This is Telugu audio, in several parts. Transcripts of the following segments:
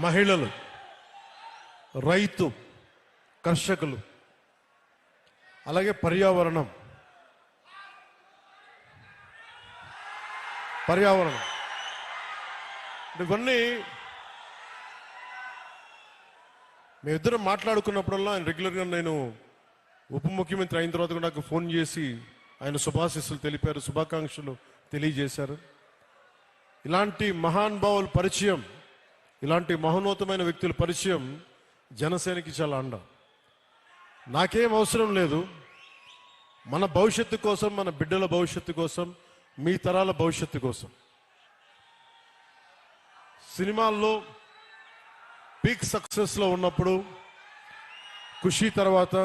మహిళలు, రైతు, కర్షకులు, అలాగే పర్యావరణం ఇవన్నీ మేమిద్దరం మాట్లాడుకున్నప్పుడల్లా ఆయన రెగ్యులర్గా నేను ఉప ముఖ్యమంత్రి అయిన తర్వాత కూడా నాకు ఫోన్ చేసి ఆయన శుభాశీస్సులు తెలిపారు, శుభాకాంక్షలు తెలియజేశారు. ఇలాంటి మహానుభావుల పరిచయం, ఇలాంటి మహోన్నతమైన వ్యక్తుల పరిచయం జనసేనకి చాలా అండ. నాకేం అవసరం లేదు, మన భవిష్యత్తు కోసం, మన బిడ్డల భవిష్యత్తు కోసం, మీ తరాల భవిష్యత్తు కోసం. సినిమాల్లో పీక్ సక్సెస్లో ఉన్నప్పుడు, ఖుషీ తర్వాత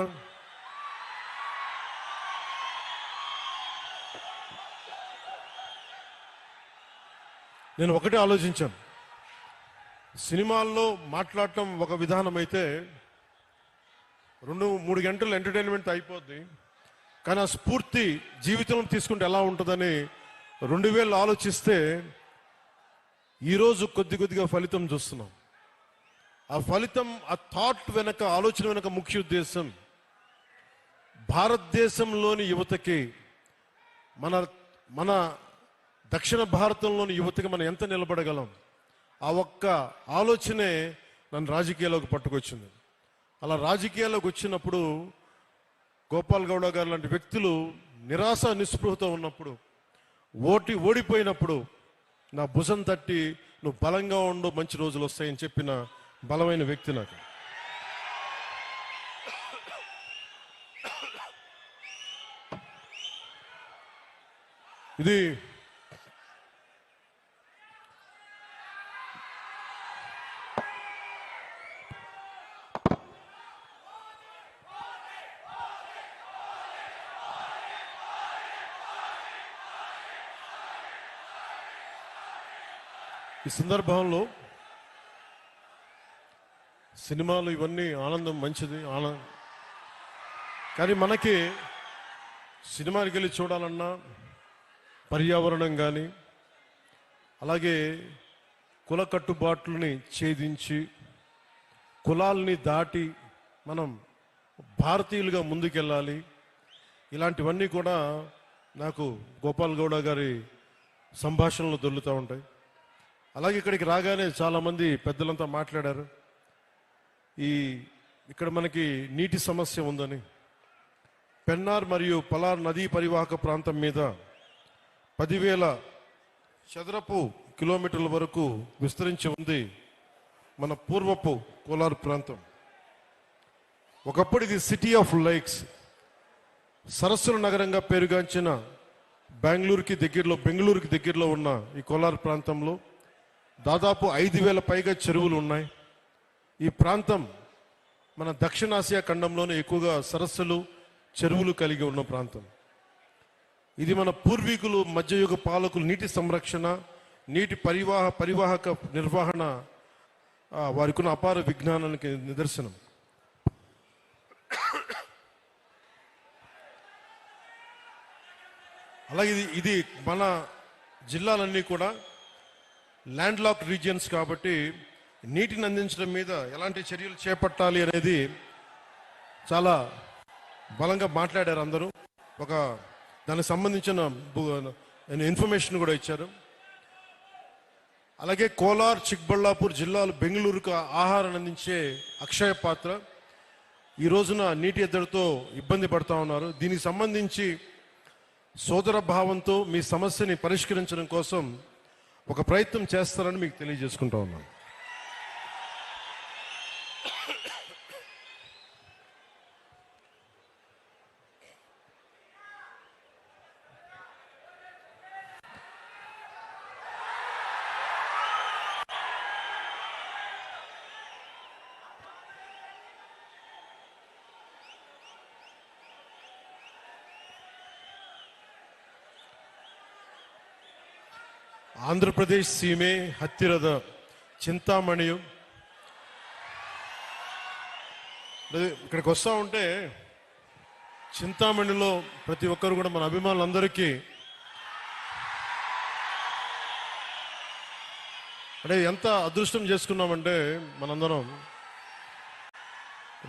నేను ఒకటే ఆలోచించాను. సినిమాల్లో మాట్లాడటం ఒక విధానం అయితే 2-3 గంటలు ఎంటర్టైన్మెంట్ అయిపోద్ది, కానీ ఆ స్ఫూర్తి జీవితంలో తీసుకుంటే ఎలా ఉంటుందని 2000 ఆలోచిస్తే ఈరోజు కొద్దిగా ఫలితం చూస్తున్నాం. ఆ ఫలితం, ఆ థాట్ వెనక, ఆలోచన వెనక ముఖ్య ఉద్దేశం భారతదేశంలోని యువతకి, మన దక్షిణ భారతంలోని యువతకి మనం ఎంత నిలబడగలం, ఆ ఒక్క ఆలోచనే నన్ను రాజకీయాల్లోకి పట్టుకొచ్చింది. అలా రాజకీయాల్లోకి వచ్చినప్పుడు గోపాల్ గౌడ గారు లాంటి వ్యక్తులు నిరాశ నిస్పృహతో ఉన్నప్పుడు, ఓడిపోయినప్పుడు నా భుజం తట్టి నువ్వు బలంగా ఉండు, మంచి రోజులు వస్తాయని చెప్పిన బలమైన వ్యక్తి నాకు. ఇది ఈ సందర్భంలో సినిమాలు ఇవన్నీ ఆనందం, మంచిది, కానీ మనకి సినిమాకి వెళ్ళి చూడాలన్నా పర్యావరణం కానీ, అలాగే కుల కట్టుబాట్లని ఛేదించి, కులాల్ని దాటి మనం భారతీయులుగా ముందుకెళ్ళాలి. ఇలాంటివన్నీ కూడా నాకు గోపాల్ గౌడ గారి సంభాషణలు దొల్లుతూ ఉంటాయి. అలాగే ఇక్కడికి రాగానే చాలామంది పెద్దలంతా మాట్లాడారు, ఇక్కడ మనకి నీటి సమస్య ఉందని. పెన్నార్ మరియు పలార్ నదీ పరివాహక ప్రాంతం మీద 10,000 చదరపు కిలోమీటర్ల వరకు విస్తరించి ఉంది మన పూర్వపు కోలార్ ప్రాంతం. ఒకప్పుడు ఇది సిటీ ఆఫ్ లేక్స్, సరస్సుల నగరంగా పేరుగాంచిన బెంగళూరుకి దగ్గరలో ఉన్న ఈ కోలార్ ప్రాంతంలో దాదాపు 5,000 పైగా చెరువులు ఉన్నాయి. ఈ ప్రాంతం మన దక్షిణాసియా ఖండంలోనే ఎక్కువగా సరస్సులు, చెరువులు కలిగి ఉన్న ప్రాంతం. ఇది మన పూర్వీకులు, మధ్యయుగ పాలకులు నీటి సంరక్షణ, నీటి పరివాహక నిర్వహణ వారికి ఉన్న అపార విజ్ఞానానికి నిదర్శనం. అలాగే ఇది మన జిల్లాలన్నీ కూడా ల్యాండ్ లాక్ రీజియన్స్ కాబట్టి నీటిని అందించడం మీద ఎలాంటి చర్యలు చేపట్టాలి అనేది చాలా బలంగా మాట్లాడారు అందరూ. దానికి సంబంధించిన ఇన్ఫర్మేషన్ కూడా ఇచ్చారు. అలాగే కోలార్, చిక్బళ్ళాపూర్ జిల్లాలు బెంగళూరుకు ఆహారాన్ని అందించే అక్షయ పాత్ర ఈ రోజున నీటి ఎద్దడితో ఇబ్బంది పడతా ఉన్నారు. దీనికి సంబంధించి సోదర భావంతో మీ సమస్యని పరిష్కరించడం కోసం ఒక ప్రయత్నం చేస్తారని మీకు తెలియజేసుకుంటా ఉన్నాను. ಆಂಧ್ರಪ್ರದೇಶ್ ಸೀಮೆ ಹತ್ತಿರದ చింతామణి ఇక్కడికి వస్తూ ఉంటే చింతామణిలో ప్రతి ఒక్కరు కూడా మన అభిమానులందరికీ అంటే ఎంత అదృష్టం చేసుకున్నామంటే మనందరం,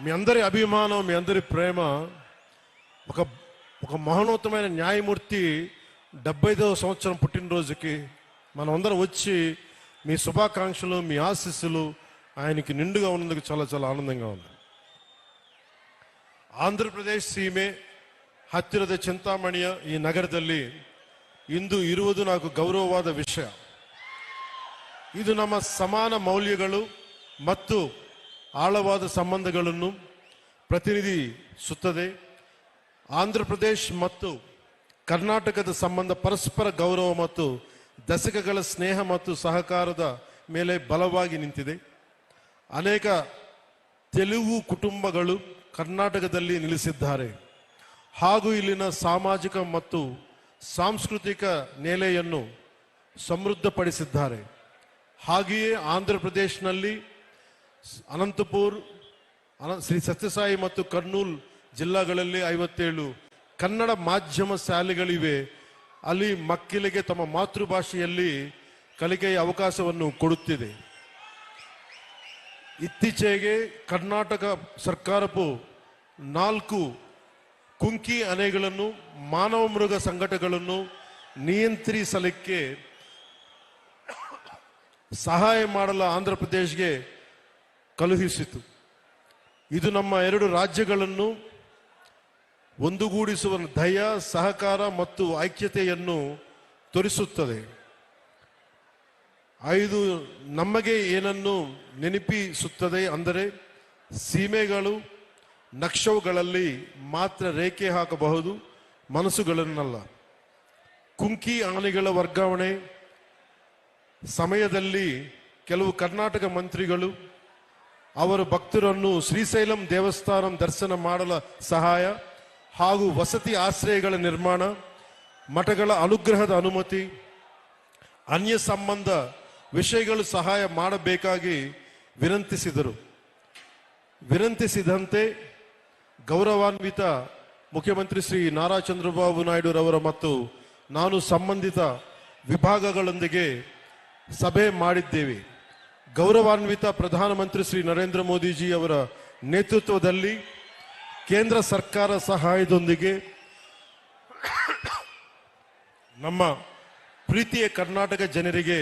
మీ అందరి అభిమానం, మీ అందరి ప్రేమ, ఒక ఒక మహోన్నతమైన న్యాయమూర్తి 75వ సంవత్సరం పుట్టినరోజుకి మనం అందరం వచ్చి మీ శుభాకాంక్షలు, మీ ఆశీస్సులు ఆయనకి నిండుగా ఉన్నందుకు చాలా చాలా ಆನಂದಂగా ఉంది. ಆಂಧ್ರಪ್ರದೇಶ ಸೀಮೆ ಹತ್ತಿರದ ಚಿಂತಾಮಣಿಯ ಈ ನಗರದಲ್ಲಿ ಇಂದು ಇರುವುದು నాకు ಗೌರವವಾದ ವಿಷಯ. ಇದು ನಮ್ಮ ಸಮಾನ ಮೌಲ್ಯಗಳು ಮತ್ತು ಆಳವಾದ ಸಂಬಂಧಗಳನ್ನು ಪ್ರತಿನಿಧಿಸುತ್ತದೆ. ಆಂಧ್ರಪ್ರದೇಶ ಮತ್ತು ಕರ್ನಾಟಕದ ಸಂಬಂಧ ಪರಸ್ಪರ ಗೌರವ ಮತ್ತು ದಶಕಗಳ ಸ್ನೇಹ ಮತ್ತು ಸಹಕಾರದ ಮೇಲೆ ಬಲವಾಗಿ ನಿಂತಿದೆ. ಅನೇಕ ತೆಲುಗು ಕುಟುಂಬಗಳು ಕರ್ನಾಟಕದಲ್ಲಿ ನೆಲೆಸಿದ್ದಾರೆ ಹಾಗೂ ಇಲ್ಲಿನ ಸಾಮಾಜಿಕ ಮತ್ತು ಸಾಂಸ್ಕೃತಿಕ ನೆಲೆಯನ್ನು ಸಮೃದ್ಧಪಡಿಸಿದ್ದಾರೆ. ಹಾಗೆಯೇ ಆಂಧ್ರಪ್ರದೇಶನಲ್ಲಿ ಅನಂತಪುರ, ಶ್ರೀ ಸತ್ಯಸಾಯಿ ಮತ್ತು ಕರ್ನೂಲ್ ಜಿಲ್ಲಾಗಳಲ್ಲಿ 57 ಕನ್ನಡ ಮಾಧ್ಯಮ ಶಾಲೆಗಳಿವೆ. ಅಲ್ಲಿ ಮಕ್ಕಳಿಗೆ ತಮ್ಮ ಮಾತೃಭಾಷೆಯಲ್ಲಿ ಕಲಿಕೆಯ ಅವಕಾಶವನ್ನು ಕೊಡುತ್ತಿದೆ. ಇತ್ತೀಚೆಗೆ ಕರ್ನಾಟಕ ಸರ್ಕಾರವು 4 ಕುಂಕಿ ಆನೆಗಳನ್ನು ಮಾನವ ಮೃಗ ಸಂಘಟನೆಗಳನ್ನು ನಿಯಂತ್ರಿಸಲಿಕ್ಕೆ ಸಹಾಯ ಮಾಡಲು ಆಂಧ್ರಪ್ರದೇಶಗೆ ಕಳುಹಿಸಿತು. ಇದು ನಮ್ಮ 2 ರಾಜ್ಯಗಳನ್ನು ಒಂದುಗೂಡಿಸುವ ದಯ, ಸಹಕಾರ ಮತ್ತು ಐಕ್ಯತೆಯನ್ನು ತೋರಿಸುತ್ತದೆ. 5 ನಮಗೆ ಏನನ್ನು ನೆನಪಿಸುತ್ತದೆ ಅಂದರೆ ಸೀಮೆಗಳು ನಕ್ಷವುಗಳಲ್ಲಿ ಮಾತ್ರ ರೇಖೆ ಹಾಕಬಹುದು, ಮನಸ್ಸುಗಳನ್ನಲ್ಲ. ಕುಂಕಿ ಆನೆಗಳ ವರ್ಗಾವಣೆ ಸಮಯದಲ್ಲಿ ಕೆಲವು ಕರ್ನಾಟಕ ಮಂತ್ರಿಗಳು ಅವರ ಭಕ್ತರನ್ನು ಶ್ರೀಶೈಲಂ ದೇವಸ್ಥಾನ ದರ್ಶನ ಮಾಡಲು ಸಹಾಯ ಹಾಗೂ ವಸತಿ ಆಶ್ರಯಗಳ ನಿರ್ಮಾಣ, ಮಠಗಳ ಅನುಗ್ರಹದ ಅನುಮತಿ, ಅನ್ಯ ಸಂಬಂಧ ವಿಷಯಗಳು ಸಹಾಯ ಮಾಡಬೇಕಾಗಿ ವಿನಂತಿಸಿದಂತೆ ಗೌರವಾನ್ವಿತ ಮುಖ್ಯಮಂತ್ರಿ ಶ್ರೀ ನಾರಾ ಚಂದ್ರಬಾಬು ನಾಯ್ಡು ರವರ ಮತ್ತು ನಾನು ಸಂಬಂಧಿತ ವಿಭಾಗಗಳೊಂದಿಗೆ ಸಭೆ ಮಾಡಿದ್ದೇವೆ. ಗೌರವಾನ್ವಿತ ಪ್ರಧಾನಮಂತ್ರಿ ಶ್ರೀ ನರೇಂದ್ರ ಮೋದಿಜಿ ಅವರ ನೇತೃತ್ವದಲ್ಲಿ ಕೇಂದ್ರ ಸರ್ಕಾರ ಸಹಾಯದೊಂದಿಗೆ ನಮ್ಮ ಪ್ರೀತಿಯ ಕರ್ನಾಟಕ ಜನರಿಗೆ